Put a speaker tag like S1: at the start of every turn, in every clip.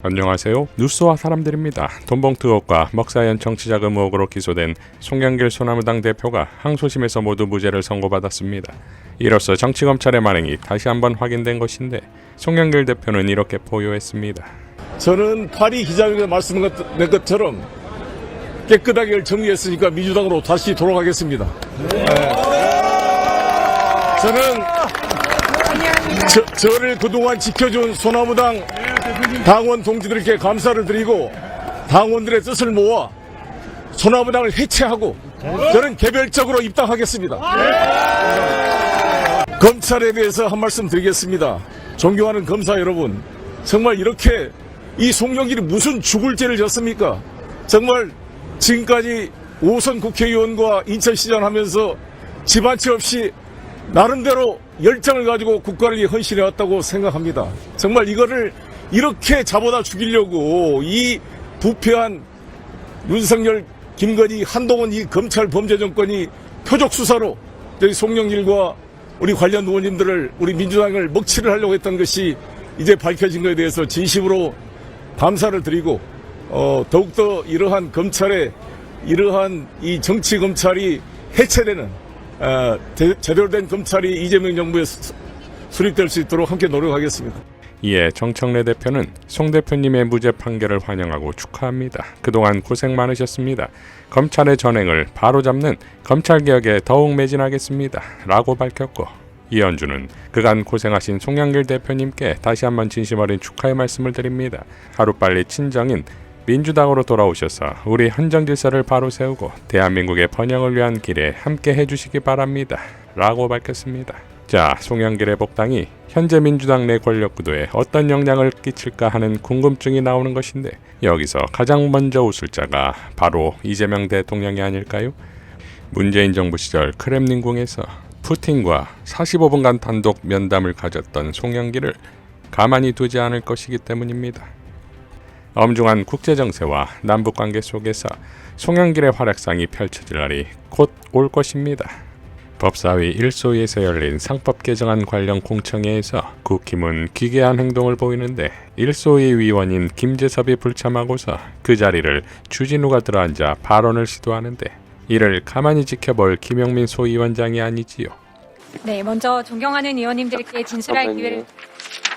S1: 안녕하세요. 뉴스와 사람들입니다. 돈봉투 의혹과 먹사연 정치자금 의혹으로 기소된 송영길 소나무당 대표가 항소심에서 모두 무죄를 선고받았습니다. 이로써 정치검찰의 만행이 다시 한번 확인된 것인데 송영길 대표는 이렇게 포효했습니다.
S2: 저는 파리 기자회견에 말씀드린 것처럼 깨끗하게 정리했으니까 민주당으로 다시 돌아가겠습니다. 저는 저를 그동안 지켜준 소나무당 당원 동지들께 감사를 드리고 당원들의 뜻을 모아 소나무당을 해체하고 저는 개별적으로 입당하겠습니다. 검찰에 대해서 한 말씀 드리겠습니다. 존경하는 검사 여러분, 정말 이렇게 이 송영길이 무슨 죽을 죄를 졌습니까? 정말 지금까지 5선 국회의원과 인천시장 하면서 집안채 없이 나름대로 열정을 가지고 국가를 위해 헌신해왔다고 생각합니다. 정말 이거를 이렇게 잡아다 죽이려고 이 부패한 윤석열, 김건희, 한동훈 이 검찰 범죄 정권이 표적 수사로 저희 송영길과 우리 관련 의원님들을 우리 민주당을 먹칠을 하려고 했던 것이 이제 밝혀진 것에 대해서 진심으로 감사를 드리고 더욱더 이러한 검찰의 이러한 이 정치 검찰이 해체되는 제대로 된 검찰이 이재명 정부에 수립될 수 있도록 함께 노력하겠습니다.
S1: 이에 정청래 대표는 송 대표님의 무죄 판결을 환영하고 축하합니다. 그동안 고생 많으셨습니다. 검찰의 전횡을 바로잡는 검찰개혁에 더욱 매진하겠습니다. 라고 밝혔고, 이현주는 그간 고생하신 송영길 대표님께 다시 한번 진심 어린 축하의 말씀을 드립니다. 하루빨리 친정인 민주당으로 돌아오셔서 우리 헌정 질서를 바로 세우고 대한민국의 번영을 위한 길에 함께 해주시기 바랍니다. 라고 밝혔습니다. 자, 송영길의 복당이 현재 민주당 내 권력 구도에 어떤 영향을 끼칠까 하는 궁금증이 나오는 것인데, 여기서 가장 먼저 웃을 자가 바로 이재명 대통령이 아닐까요? 문재인 정부 시절 크렘린궁에서 푸틴과 45분간 단독 면담을 가졌던 송영길을 가만히 두지 않을 것이기 때문입니다. 엄중한 국제정세와 남북관계 속에서 송영길의 활약상이 펼쳐질 날이 곧 올 것입니다. 법사위 1소위에서 열린 상법 개정안 관련 공청회에서 국힘은 기괴한 행동을 보이는데 1소위 위원인 김재섭이 불참하고서 그 자리를 주진우가 들어앉아 발언을 시도하는데, 이를 가만히 지켜볼 김용민 소위원장이 아니지요.
S3: 네, 먼저 존경하는 의원님들께 진술할 기회를.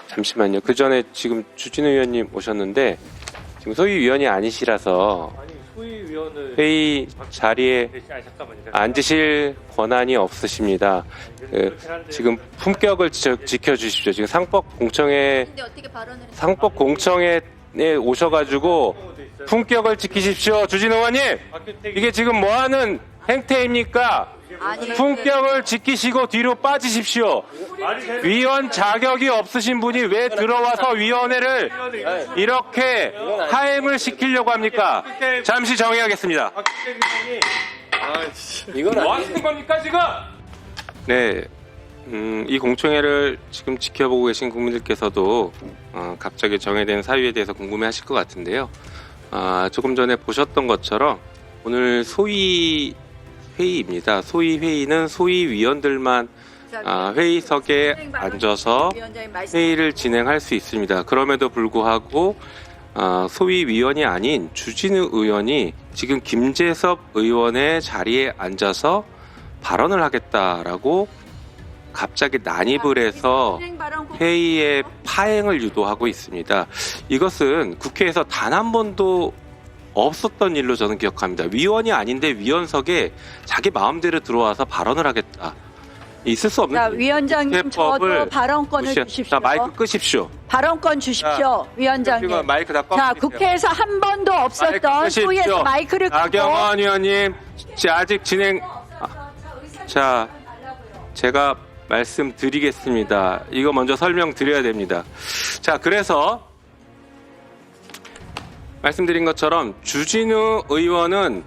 S4: 잠시만요. 그 전에 지금 주진우 의원님 오셨는데 지금 소위위원이 아니시라서 회의 자리에 앉으실 권한이 없으십니다. 지금 품격을 지켜주십시오. 지금 상법 공청회에 오셔가지고 품격을 지키십시오. 주진우 의원님, 이게 지금 뭐하는 행태입니까? 품격을 지키시고 뒤로 빠지십시오. 위원 자격이 없으신 분이 왜 들어와서 위원회를 이렇게 하행을 시키려고 합니까? 잠시 정의하겠습니다. 이건 뭐 하시는 겁니까 지금? 네, 이 공청회를 지금 지켜보고 계신 국민들께서도 갑자기 정해된 사유에 대해서 궁금해하실 것 같은데요. 조금 전에 보셨던 것처럼 오늘 소위 회의입니다. 소위 회의는 소위 위원들만 회의석에 앉아서 회의를 진행할 수 있습니다. 그럼에도 불구하고 소위 위원이 아닌 주진우 의원이 지금 김재섭 의원의 자리에 앉아서 발언을 하겠다라고 갑자기 난입을 해서 회의의 파행을 유도하고 있습니다. 이것은 국회에서 단 한 번도 없었던 일로 저는 기억합니다. 위원이 아닌데 위원석에 자기 마음대로 들어와서 발언을 하겠다. 있을 수 없는.
S5: 자, 위원장님, 저도 발언권을 주십시오.
S4: 자, 마이크 끄십시오.
S5: 발언권 주십시오, 위원장님.
S4: 마이크 다
S5: 자, 국회에서 한 번도 없었던 소위에서 마이크를 끄고.
S4: 박영원 의원님, 아직 진행. 자, 제가 말씀드리겠습니다. 이거 먼저 설명드려야 됩니다. 자, 그래서 말씀드린 것처럼 주진우 의원은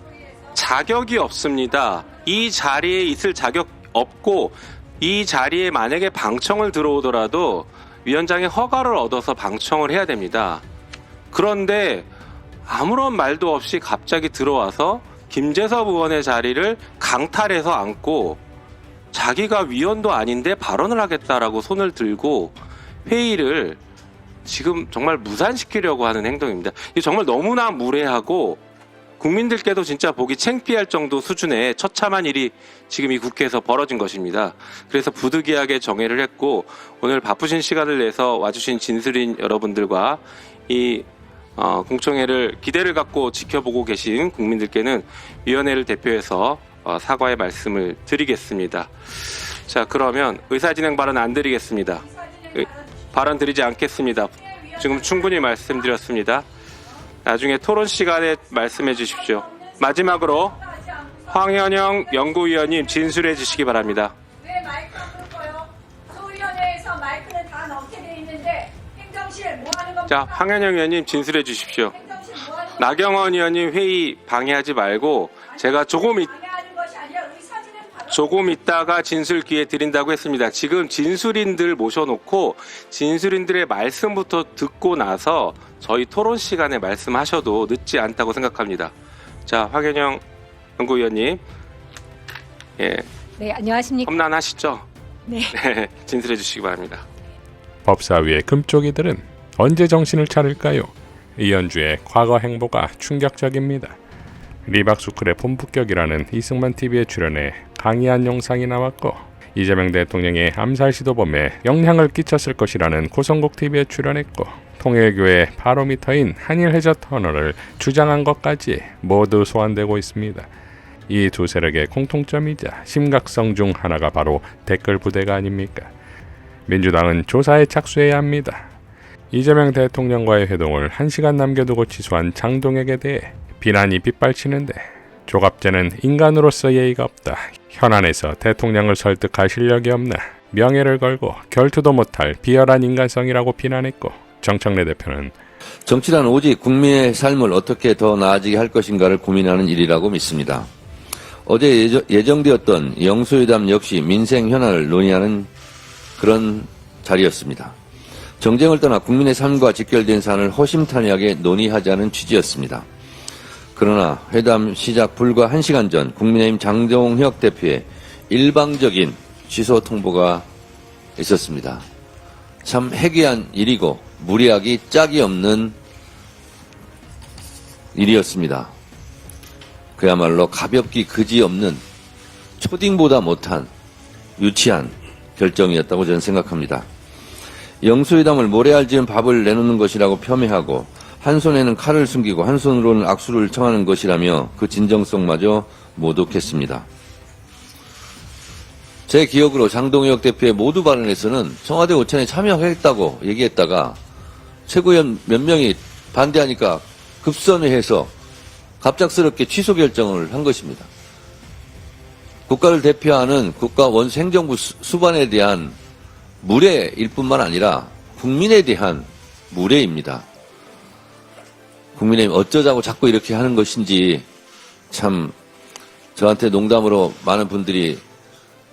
S4: 자격이 없습니다. 이 자리에 있을 자격 없고, 이 자리에 만약에 방청을 들어오더라도 위원장의 허가를 얻어서 방청을 해야 됩니다. 그런데 아무런 말도 없이 갑자기 들어와서 김재섭 의원의 자리를 강탈해서 앉고 자기가 위원도 아닌데 발언을 하겠다라고 손을 들고 회의를 지금 정말 무산시키려고 하는 행동입니다. 이게 정말 너무나 무례하고 국민들께도 진짜 보기 창피할 정도 수준의 처참한 일이 지금 이 국회에서 벌어진 것입니다. 그래서 부득이하게 정회를 했고 오늘 바쁘신 시간을 내서 와주신 진술인 여러분들과 이 공청회를 기대를 갖고 지켜보고 계신 국민들께는 위원회를 대표해서 사과의 말씀을 드리겠습니다. 자, 그러면 의사진행 발언 안 드리겠습니다. 발언 드리지 않겠습니다. 지금 충분히 말씀드렸습니다. 나중에 토론 시간에 말씀해 주십시오. 마지막으로 황현영 연구위원님 진술해 주시기 바랍니다.
S6: 왜 마이크 안 끌어요? 소위원회에서 마이크는 다 넣게 돼 있는데 행정실 뭐 하는 겁니까?
S4: 자, 황현영 의원님 진술해 주십시오.
S6: 행정실 뭐 하는
S4: 나경원 의원님 회의 방해하지 말고 제가
S6: 방해하는 것이 아니라 의사진행 발언
S4: 조금 있다가 진술 기회 드린다고 했습니다. 지금 진술인들 모셔놓고 진술인들의 말씀부터 듣고 나서 저희 토론 시간에 말씀하셔도 늦지 않다고 생각합니다. 자, 황현영 연구위원님, 예,
S3: 네, 안녕하십니까.
S4: 험난하시죠?
S3: 네.
S4: 네, 진술해 주시기 바랍니다.
S1: 법사위의 금쪽이들은 언제 정신을 차릴까요? 이현주의 과거 행보가 충격적입니다. 리박스쿨의 본부격이라는 이승만 TV에 출연해 강의한 영상이 나왔고 이재명 대통령의 암살 시도범에 영향을 끼쳤을 것이라는 고성국 TV에 출연했고 통일교의 바로미터인 한일 해저 터널을 주장한 것까지 모두 소환되고 있습니다. 이 두 세력의 공통점이자 심각성 중 하나가 바로 댓글 부대가 아닙니까? 민주당은 조사에 착수해야 합니다. 이재명 대통령과의 회동을 1시간 남겨두고 취소한 장동혁에 대해 비난이 빗발치는데 조갑제는 인간으로서 예의가 없다. 현안에서 대통령을 설득할 실력이 없나 명예를 걸고 결투도 못할 비열한 인간성이라고 비난했고 정청래 대표는
S7: 정치란 오직 국민의 삶을 어떻게 더 나아지게 할 것인가를 고민하는 일이라고 믿습니다. 어제 예정되었던 영수회담 역시 민생 현안을 논의하는 그런 자리였습니다. 정쟁을 떠나 국민의 삶과 직결된 사안을 허심탄회하게 논의하자는 취지였습니다. 그러나 회담 시작 불과 1시간 전 국민의힘 장동혁 대표의 일방적인 취소 통보가 있었습니다. 참 해괴한 일이고 무리하기 짝이 없는 일이었습니다. 그야말로 가볍기 그지없는 초딩보다 못한 유치한 결정이었다고 저는 생각합니다. 영수회담을 모래알 지은 밥을 내놓는 것이라고 폄훼하고 한 손에는 칼을 숨기고 한 손으로는 악수를 청하는 것이라며 그 진정성마저 모독했습니다. 제 기억으로 장동혁 대표의 모두 발언에서는 청와대 오찬에 참여하겠다고 얘기했다가 최고위원 몇 명이 반대하니까 급선회해서 갑작스럽게 취소 결정을 한 것입니다. 국가를 대표하는 국가 원수 행정부 수반에 대한 무례일 뿐만 아니라 국민에 대한 무례입니다. 국민의힘 어쩌자고 자꾸 이렇게 하는 것인지 참 저한테 농담으로 많은 분들이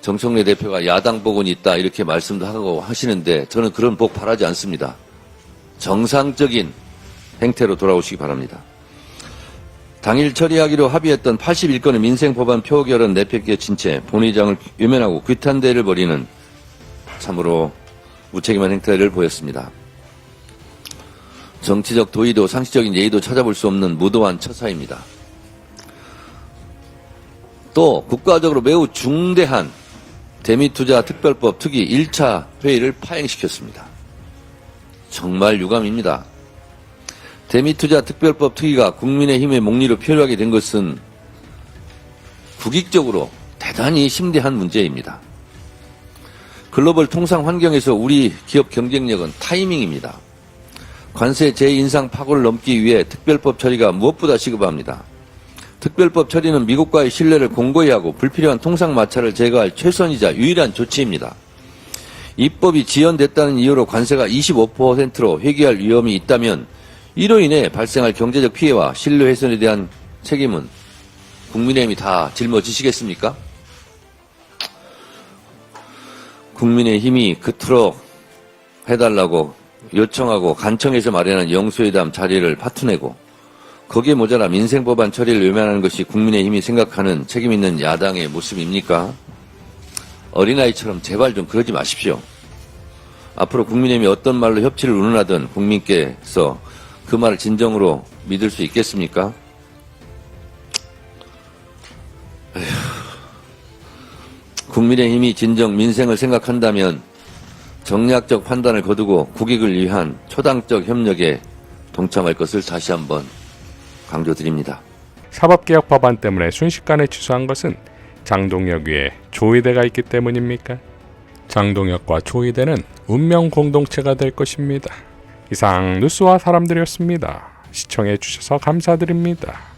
S7: 정청래 대표가 야당 복은 있다 이렇게 말씀도 하고 하시는데 저는 그런 복 바라지 않습니다. 정상적인 행태로 돌아오시기 바랍니다. 당일 처리하기로 합의했던 81건의 민생법안 표결은 내팽개친 채 본회의장을 외면하고 규탄대를 벌이는 참으로 무책임한 행태를 보였습니다. 정치적 도의도 상식적인 예의도 찾아볼 수 없는 무도한 처사입니다. 또 국가적으로 매우 중대한 대미투자 특별법 특위 1차 회의를 파행시켰습니다. 정말 유감입니다. 대미투자 특별법 특위가 국민의힘의 목리로 표류하게 된 것은 국익적으로 대단히 심대한 문제입니다. 글로벌 통상 환경에서 우리 기업 경쟁력은 타이밍입니다. 관세 재인상 파고를 넘기 위해 특별법 처리가 무엇보다 시급합니다. 특별법 처리는 미국과의 신뢰를 공고히 하고 불필요한 통상 마찰을 제거할 최선이자 유일한 조치입니다. 입법이 지연됐다는 이유로 관세가 25%로 회귀할 위험이 있다면 이로 인해 발생할 경제적 피해와 신뢰 훼손에 대한 책임은 국민의힘이 다 짊어지시겠습니까? 국민의힘이 그토록 해달라고 요청하고 간청해서 마련한 영수회담 자리를 파투내고 거기에 모자라 민생법안 처리를 외면하는 것이 국민의힘이 생각하는 책임있는 야당의 모습입니까? 어린아이처럼 제발 좀 그러지 마십시오. 앞으로 국민의힘이 어떤 말로 협치를 운운하든 국민께서 그 말을 진정으로 믿을 수 있겠습니까? 국민의힘이 진정 민생을 생각한다면 정략적 판단을 거두고 국익을 위한 초당적 협력에 동참할 것을 다시 한번 강조드립니다.
S1: 사법개혁 법안 때문에 순식간에 취소한 것은 장동혁 위에 조이대가 있기 때문입니까? 장동혁과 조이대는 운명 공동체가 될 것입니다. 이상 뉴스와 사람들이었습니다. 시청해 주셔서 감사드립니다.